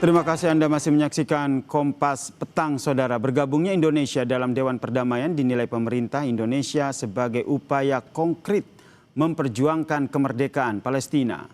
Terima kasih Anda masih menyaksikan Kompas Petang, Saudara. Bergabungnya Indonesia dalam Dewan Perdamaian dinilai pemerintah Indonesia sebagai upaya konkret memperjuangkan kemerdekaan Palestina.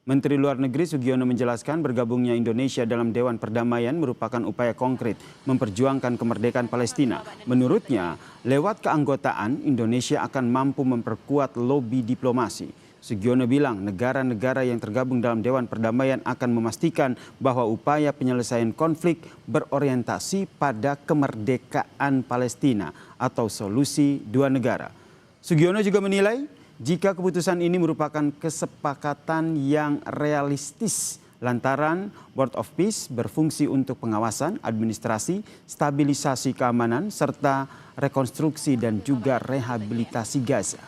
Menteri Luar Negeri Sugiono menjelaskan bergabungnya Indonesia dalam Dewan Perdamaian merupakan upaya konkret memperjuangkan kemerdekaan Palestina. Menurutnya, lewat keanggotaan, Indonesia akan mampu memperkuat lobi diplomasi. Sugiono bilang negara-negara yang tergabung dalam Dewan Perdamaian akan memastikan bahwa upaya penyelesaian konflik berorientasi pada kemerdekaan Palestina atau solusi dua negara. Sugiono juga menilai jika keputusan ini merupakan kesepakatan yang realistis lantaran Board of Peace berfungsi untuk pengawasan, administrasi, stabilisasi keamanan, serta rekonstruksi dan juga rehabilitasi Gaza.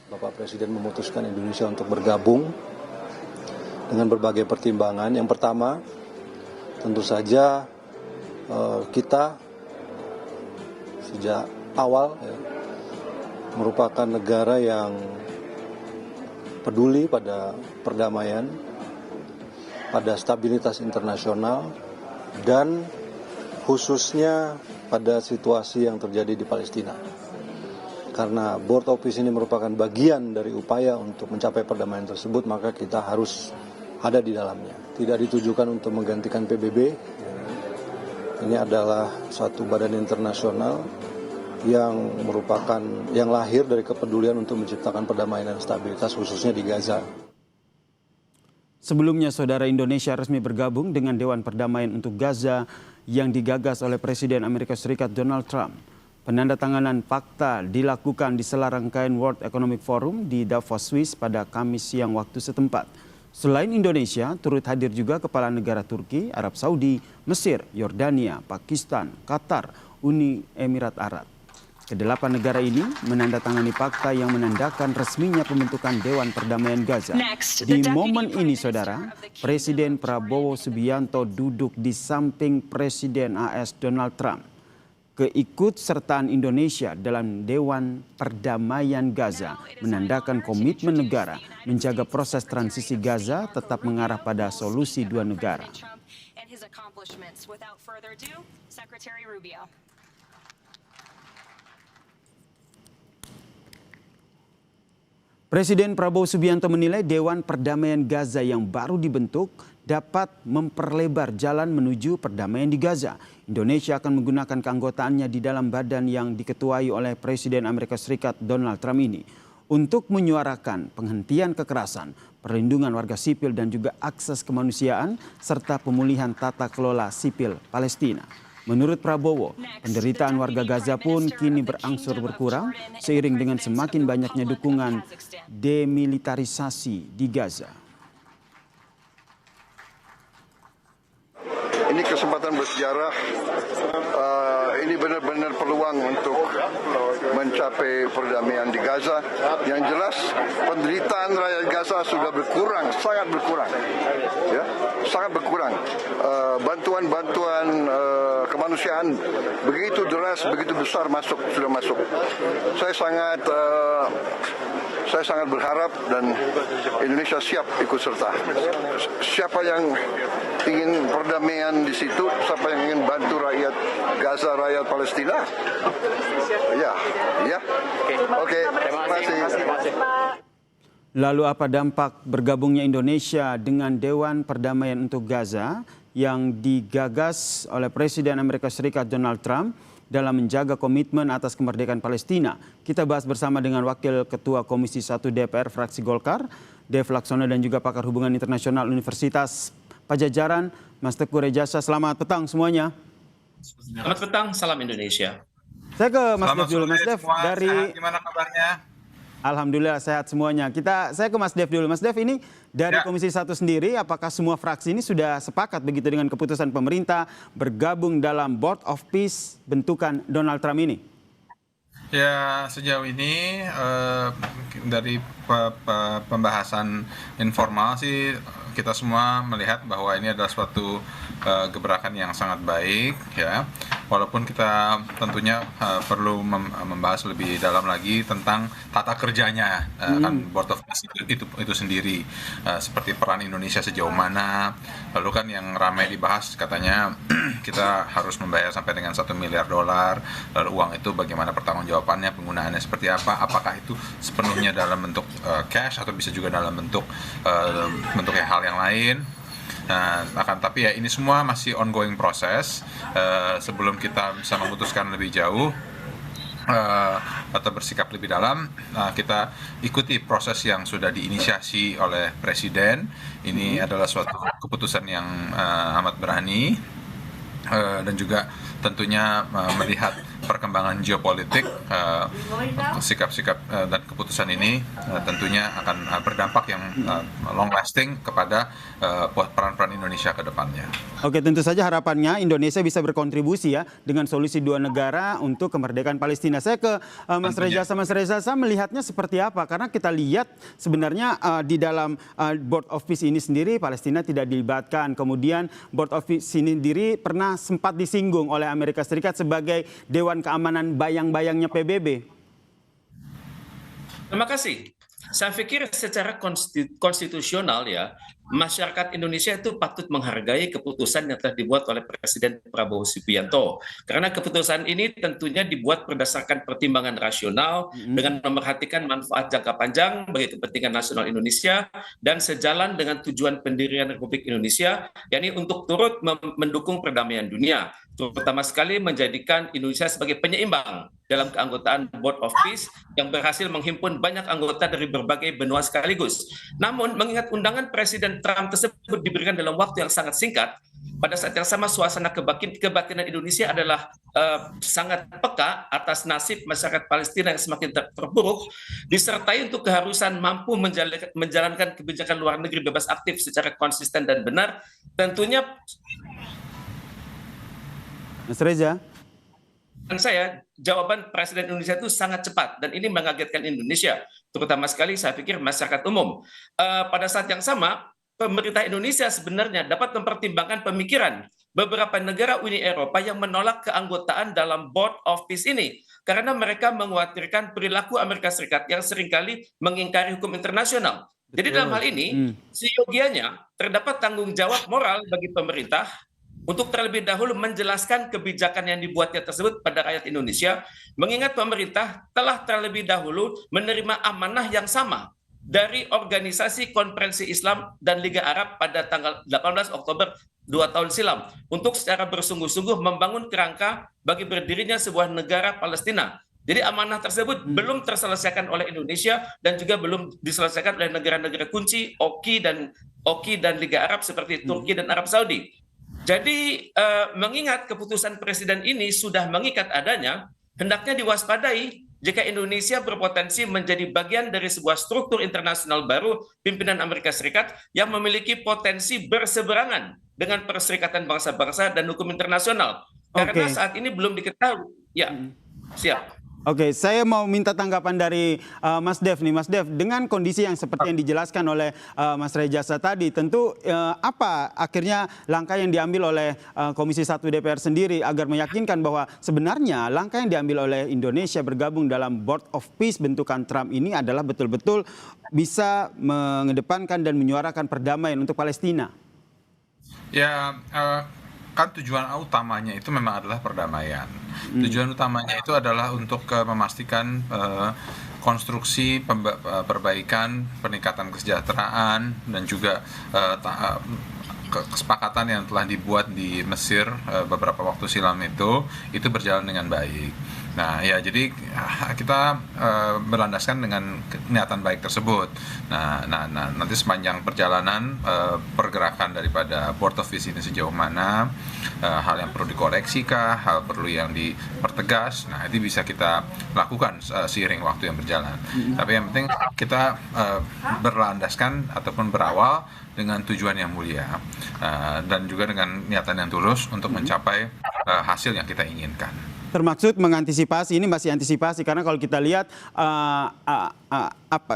Bapak Presiden memutuskan Indonesia untuk bergabung dengan berbagai pertimbangan. Yang pertama, tentu saja kita sejak awal merupakan negara yang peduli pada perdamaian, pada stabilitas internasional, dan khususnya pada situasi yang terjadi di Palestina. Karena Board of Peace ini merupakan bagian dari upaya untuk mencapai perdamaian tersebut, maka kita harus ada di dalamnya. Tidak ditujukan untuk menggantikan PBB. Ini adalah suatu badan internasional yang merupakan yang lahir dari kepedulian untuk menciptakan perdamaian dan stabilitas khususnya di Gaza. Sebelumnya, Saudara, Indonesia resmi bergabung dengan Dewan Perdamaian untuk Gaza yang digagas oleh Presiden Amerika Serikat Donald Trump. Penandatanganan fakta dilakukan di sela rangkaian World Economic Forum di Davos, Swiss pada Kamis siang waktu setempat. Selain Indonesia, turut hadir juga kepala negara Turki, Arab Saudi, Mesir, Yordania, Pakistan, Qatar, Uni Emirat Arab. Kedelapan negara ini menandatangani fakta yang menandakan resminya pembentukan Dewan Perdamaian Gaza. Di momen ini, Saudara, Presiden Prabowo Subianto duduk di samping Presiden AS Donald Trump. Keikutsertaan Indonesia dalam Dewan Perdamaian Gaza menandakan komitmen negara menjaga proses transisi Gaza tetap mengarah pada solusi dua negara. Presiden Prabowo Subianto menilai Dewan Perdamaian Gaza yang baru dibentuk dapat memperlebar jalan menuju perdamaian di Gaza. Indonesia akan menggunakan keanggotaannya di dalam badan yang diketuai oleh Presiden Amerika Serikat Donald Trump ini untuk menyuarakan penghentian kekerasan, perlindungan warga sipil dan juga akses kemanusiaan serta pemulihan tata kelola sipil Palestina. Menurut Prabowo, penderitaan warga Gaza pun kini berangsur berkurang seiring dengan semakin banyaknya dukungan demilitarisasi di Gaza. Ini kesempatan bersejarah, ini benar-benar peluang untuk mencapai perdamaian di Gaza. Yang jelas penderitaan rakyat Gaza sudah berkurang, sangat berkurang, ya, sangat berkurang. Bantuan-bantuan kemanusiaan begitu deras, begitu besar sudah masuk. Saya sangat berharap dan Indonesia siap ikut serta. Siapa yang ingin perdamaian di situ, siapa yang ingin bantu rakyat Gaza, rakyat Palestina, ya. Oke, terima kasih. Lalu apa dampak bergabungnya Indonesia dengan Dewan Perdamaian untuk Gaza yang digagas oleh Presiden Amerika Serikat Donald Trump dalam menjaga komitmen atas kemerdekaan Palestina? Kita bahas bersama dengan Wakil Ketua Komisi 1 DPR Fraksi Golkar, Dev Laksono, dan juga pakar hubungan internasional Universitas Pajajaran, Mas Teguh Rejasa. Selamat petang semuanya. Selamat petang, salam Indonesia. Saya ke Mas Dev dulu. Mas Dev, dari gimana kabarnya? Alhamdulillah sehat semuanya. Saya ke Mas Dev dulu. Mas Dev, ini dari Komisi 1 sendiri, apakah semua fraksi ini sudah sepakat begitu dengan keputusan pemerintah bergabung dalam Board of Peace bentukan Donald Trump ini? Ya, sejauh ini dari pembahasan informal sih kita semua melihat bahwa ini adalah suatu gebrakan yang sangat baik, ya. walaupun kita tentunya perlu membahas lebih dalam lagi tentang tata kerjanya kan Board of Peace itu sendiri, seperti peran Indonesia sejauh mana. Lalu kan yang ramai dibahas katanya kita harus membayar sampai dengan $1 miliar, lalu uang itu bagaimana pertanggungjawabannya, penggunaannya seperti apa, apakah itu sepenuhnya dalam bentuk cash atau bisa juga dalam bentuk hal yang lain. Nah, tapi ya ini semua masih ongoing proses. Sebelum kita bisa memutuskan lebih jauh atau bersikap lebih dalam, kita ikuti proses yang sudah diinisiasi oleh Presiden. Ini adalah suatu keputusan yang amat berani dan juga tentunya melihat perkembangan geopolitik, sikap-sikap dan keputusan ini tentunya akan berdampak yang long lasting kepada peran-peran Indonesia ke depannya. Oke, tentu saja harapannya Indonesia bisa berkontribusi ya dengan solusi dua negara untuk kemerdekaan Palestina. Saya ke Mas Reza. Mas Reza, saya melihatnya seperti apa? Karena kita lihat sebenarnya di dalam Board of Peace ini sendiri Palestina tidak dilibatkan. Kemudian Board of Peace ini sendiri pernah sempat disinggung oleh Amerika Serikat sebagai Dewan Keamanan bayang-bayangnya PBB. Terima kasih. Saya pikir secara konstitusional ya, masyarakat Indonesia itu patut menghargai keputusan yang telah dibuat oleh Presiden Prabowo Subianto. Karena keputusan ini tentunya dibuat berdasarkan pertimbangan rasional dengan memerhatikan manfaat jangka panjang bagi kepentingan nasional Indonesia dan sejalan dengan tujuan pendirian Republik Indonesia, yakni untuk turut mendukung perdamaian dunia, terutama sekali menjadikan Indonesia sebagai penyeimbang dalam keanggotaan Board of Peace yang berhasil menghimpun banyak anggota dari berbagai benua sekaligus. Namun, mengingat undangan Presiden Trump tersebut diberikan dalam waktu yang sangat singkat, pada saat yang sama suasana kebatinan Indonesia adalah sangat peka atas nasib masyarakat Palestina yang semakin terpuruk, disertai untuk keharusan mampu menjalankan kebijakan luar negeri bebas aktif secara konsisten dan benar, tentunya Mas Reza. Dan jawaban Presiden Indonesia itu sangat cepat dan ini mengagetkan Indonesia, terutama sekali saya pikir masyarakat umum. Pada saat yang sama, pemerintah Indonesia sebenarnya dapat mempertimbangkan pemikiran beberapa negara Uni Eropa yang menolak keanggotaan dalam Board of Peace ini karena mereka mengkhawatirkan perilaku Amerika Serikat yang seringkali mengingkari hukum internasional. Jadi dalam hal ini, seyogianya terdapat tanggung jawab moral bagi pemerintah untuk terlebih dahulu menjelaskan kebijakan yang dibuatnya tersebut pada rakyat Indonesia, mengingat pemerintah telah terlebih dahulu menerima amanah yang sama dari Organisasi Konferensi Islam dan Liga Arab pada tanggal 18 Oktober 2 tahun silam untuk secara bersungguh-sungguh membangun kerangka bagi berdirinya sebuah negara Palestina. Jadi amanah tersebut belum terselesaikan oleh Indonesia dan juga belum diselesaikan oleh negara-negara kunci OKI dan Liga Arab seperti Turki dan Arab Saudi. Jadi mengingat keputusan Presiden ini sudah mengikat adanya, hendaknya diwaspadai jika Indonesia berpotensi menjadi bagian dari sebuah struktur internasional baru pimpinan Amerika Serikat yang memiliki potensi berseberangan dengan Perserikatan Bangsa-Bangsa dan hukum internasional. Karena saat ini belum diketahui. Ya, siap. Oke, saya mau minta tanggapan dari Mas Dev nih. Mas Dev, dengan kondisi yang seperti yang dijelaskan oleh Mas Rejasa tadi, tentu apa akhirnya langkah yang diambil oleh Komisi 1 DPR sendiri agar meyakinkan bahwa sebenarnya langkah yang diambil oleh Indonesia bergabung dalam Board of Peace bentukan Trump ini adalah betul-betul bisa mengedepankan dan menyuarakan perdamaian untuk Palestina? Ya, kan tujuan utamanya itu memang adalah perdamaian. Tujuan utamanya itu adalah untuk memastikan konstruksi perbaikan, peningkatan kesejahteraan dan juga kesepakatan yang telah dibuat di Mesir beberapa waktu silam itu berjalan dengan baik. Nah ya, jadi kita berlandaskan dengan niatan baik tersebut. Nah nanti sepanjang perjalanan pergerakan daripada Board of Peace ini sejauh mana, hal yang perlu dikoreksi kah, hal perlu yang dipertegas, nah itu bisa kita lakukan seiring waktu yang berjalan. Tapi yang penting kita berlandaskan ataupun berawal dengan tujuan yang mulia dan juga dengan niatan yang tulus untuk mencapai hasil yang kita inginkan. Termaksud mengantisipasi, ini masih antisipasi karena kalau kita lihat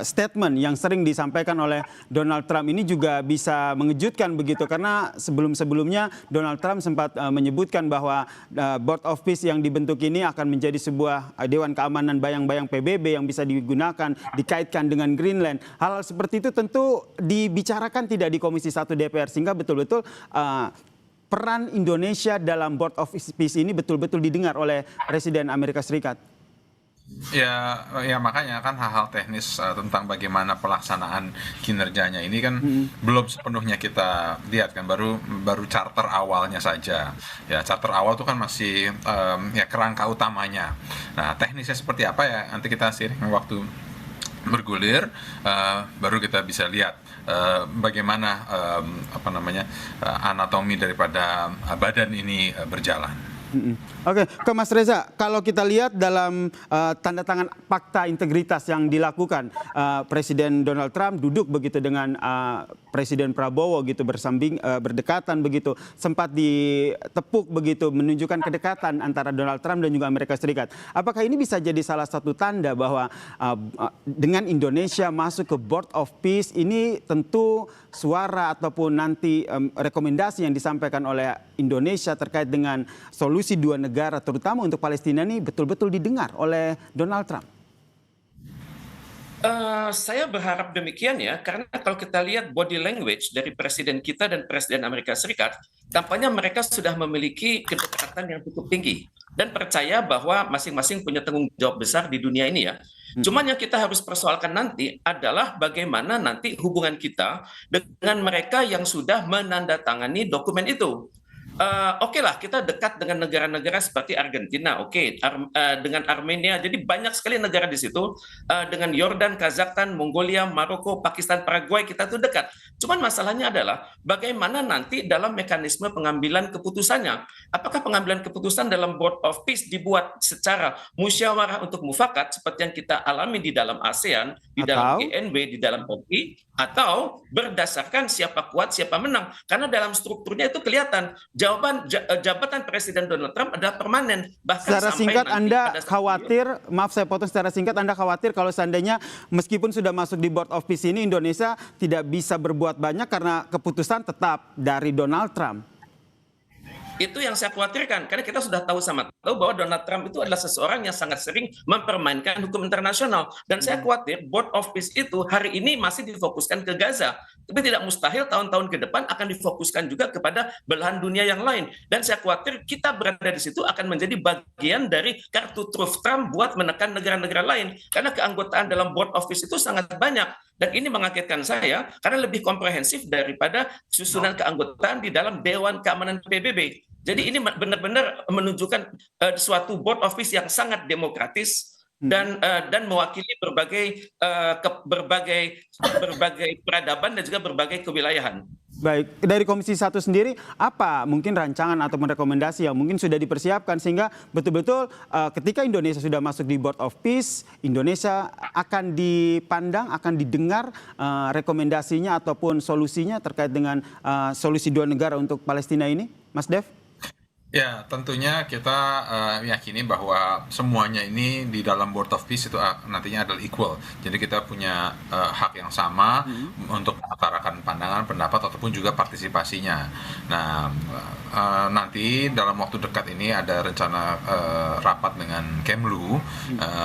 statement yang sering disampaikan oleh Donald Trump ini juga bisa mengejutkan begitu, karena sebelum-sebelumnya Donald Trump sempat menyebutkan bahwa Board of Peace yang dibentuk ini akan menjadi sebuah Dewan Keamanan bayang-bayang PBB yang bisa digunakan, dikaitkan dengan Greenland. Hal seperti itu tentu dibicarakan tidak di Komisi 1 DPR, sehingga betul-betul peran Indonesia dalam Board of Peace ini betul-betul didengar oleh Presiden Amerika Serikat. Ya, makanya kan hal-hal teknis tentang bagaimana pelaksanaan kinerjanya ini kan belum sepenuhnya kita lihat kan, baru charter awalnya saja. Ya, charter awal itu kan masih ya kerangka utamanya. Nah, teknisnya seperti apa ya nanti kita seiring waktu bergulir baru kita bisa lihat bagaimana anatomi daripada badan ini berjalan. Oke, ke Mas Reza, kalau kita lihat dalam tanda tangan fakta integritas yang dilakukan, Presiden Donald Trump duduk begitu dengan Presiden Prabowo gitu, berdekatan begitu, sempat ditepuk begitu, menunjukkan kedekatan antara Donald Trump dan juga Amerika Serikat. Apakah ini bisa jadi salah satu tanda bahwa dengan Indonesia masuk ke Board of Peace ini tentu suara ataupun nanti rekomendasi yang disampaikan oleh Indonesia terkait dengan solusi dua negara terutama untuk Palestina ini betul-betul didengar oleh Donald Trump? Saya berharap demikian ya, karena kalau kita lihat body language dari presiden kita dan presiden Amerika Serikat, tampaknya mereka sudah memiliki kedekatan yang cukup tinggi dan percaya bahwa masing-masing punya tanggung jawab besar di dunia ini ya. Cuman yang kita harus persoalkan nanti adalah bagaimana nanti hubungan kita dengan mereka yang sudah menandatangani dokumen itu. Oke lah, kita dekat dengan negara-negara seperti Argentina, dengan Armenia, jadi banyak sekali negara di situ, dengan Yordan, Kazakhstan, Mongolia, Maroko, Pakistan, Paraguay, kita tuh dekat. Cuman masalahnya adalah bagaimana nanti dalam mekanisme pengambilan keputusannya. Apakah pengambilan keputusan dalam Board of Peace dibuat secara musyawarah untuk mufakat seperti yang kita alami di dalam ASEAN, di dalam GNB, di dalam OI, atau berdasarkan siapa kuat, siapa menang? Karena dalam strukturnya itu kelihatan jabatan Presiden Donald Trump adalah permanen. Bahkan secara singkat Anda khawatir, maaf saya potong, secara singkat Anda khawatir kalau seandainya meskipun sudah masuk di Board of Peace ini Indonesia tidak bisa berbuat banyak karena keputusan tetap dari Donald Trump. Itu yang saya khawatirkan, karena kita sudah tahu bahwa Donald Trump itu adalah seseorang yang sangat sering mempermainkan hukum internasional. Dan saya khawatir Board of Peace itu hari ini masih difokuskan ke Gaza. Tapi tidak mustahil tahun-tahun ke depan akan difokuskan juga kepada belahan dunia yang lain. Dan saya khawatir kita berada di situ akan menjadi bagian dari kartu truf Trump buat menekan negara-negara lain. Karena keanggotaan dalam Board of Peace itu sangat banyak. Dan ini mengagetkan saya karena lebih komprehensif daripada susunan keanggotaan di dalam Dewan Keamanan PBB. Jadi ini benar-benar menunjukkan suatu Board of Peace yang sangat demokratis dan mewakili berbagai peradaban dan juga berbagai kewilayahan. Baik, dari Komisi 1 sendiri, apa mungkin rancangan atau rekomendasi yang mungkin sudah dipersiapkan sehingga betul-betul ketika Indonesia sudah masuk di Board of Peace, Indonesia akan dipandang, akan didengar rekomendasinya ataupun solusinya terkait dengan solusi dua negara untuk Palestina ini, Mas Dev? Ya, tentunya kita yakini bahwa semuanya ini di dalam Board of Peace itu nantinya adalah equal. Jadi kita punya hak yang sama untuk mengutarakan pandangan, pendapat, ataupun juga partisipasinya. Nah, nanti dalam waktu dekat ini ada rencana rapat dengan Kemlu.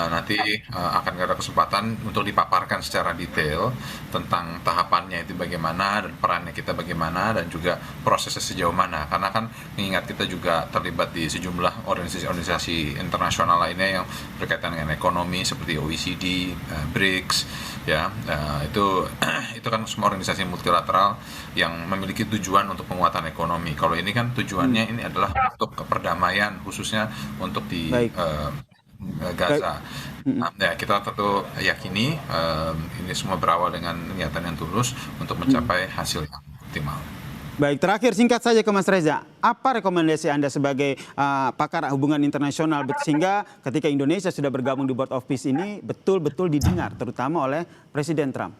Nanti akan ada kesempatan untuk dipaparkan secara detail tentang tahapannya itu bagaimana, dan perannya kita bagaimana, dan juga prosesnya sejauh mana. Karena kan mengingat kita juga terlibat di sejumlah organisasi-organisasi internasional lainnya yang berkaitan dengan ekonomi seperti OECD, BRICS, ya, itu kan semua organisasi multilateral yang memiliki tujuan untuk penguatan ekonomi. Kalau ini kan tujuannya ini adalah untuk perdamaian, khususnya untuk di Gaza. Ya, kita tentu yakini ini semua berawal dengan niatan yang tulus untuk mencapai hasil yang optimal. Baik, terakhir singkat saja ke Mas Reza. Apa rekomendasi Anda sebagai pakar hubungan internasional sehingga ketika Indonesia sudah bergabung di Board of Peace ini betul-betul didengar terutama oleh Presiden Trump?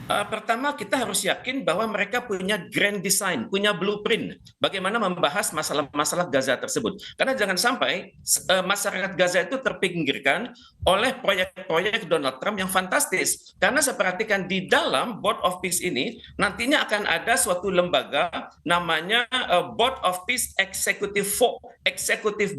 Pertama, kita harus yakin bahwa mereka punya grand design, punya blueprint bagaimana membahas masalah-masalah Gaza tersebut. Karena jangan sampai masyarakat Gaza itu terpinggirkan oleh proyek-proyek Donald Trump yang fantastis. Karena saya perhatikan di dalam Board of Peace ini nantinya akan ada suatu lembaga namanya Board of Peace Executive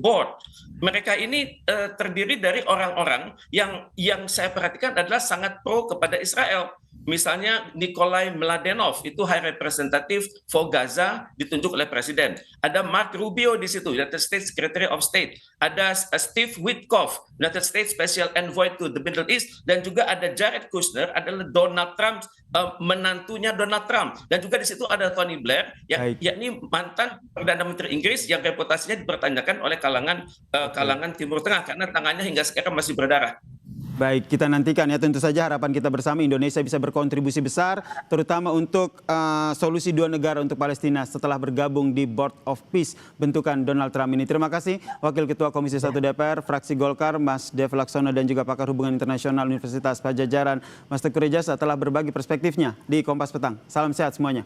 Board. Mereka ini terdiri dari orang-orang yang saya perhatikan adalah sangat pro kepada Israel. Misalnya Nikolai Mladenov itu High Representative for Gaza ditunjuk oleh Presiden. Ada Mark Rubio di situ, United States Secretary of State. Ada Steve Witkoff, United States Special Envoy to the Middle East. Dan juga ada Jared Kushner, adalah Donald Trump, menantunya Donald Trump. Dan juga di situ ada Tony Blair, yakni mantan Perdana Menteri Inggris yang reputasinya dipertanyakan oleh kalangan Timur Tengah karena tangannya hingga sekarang masih berdarah. Baik, kita nantikan ya, tentu saja harapan kita bersama Indonesia bisa berkontribusi besar, terutama untuk solusi dua negara untuk Palestina setelah bergabung di Board of Peace bentukan Donald Trump ini. Terima kasih Wakil Ketua Komisi 1 DPR, Fraksi Golkar, Mas Dev Laksono, dan juga pakar hubungan internasional Universitas Padjadjaran, Mas Teguh Rejasa telah berbagi perspektifnya di Kompas Petang. Salam sehat semuanya.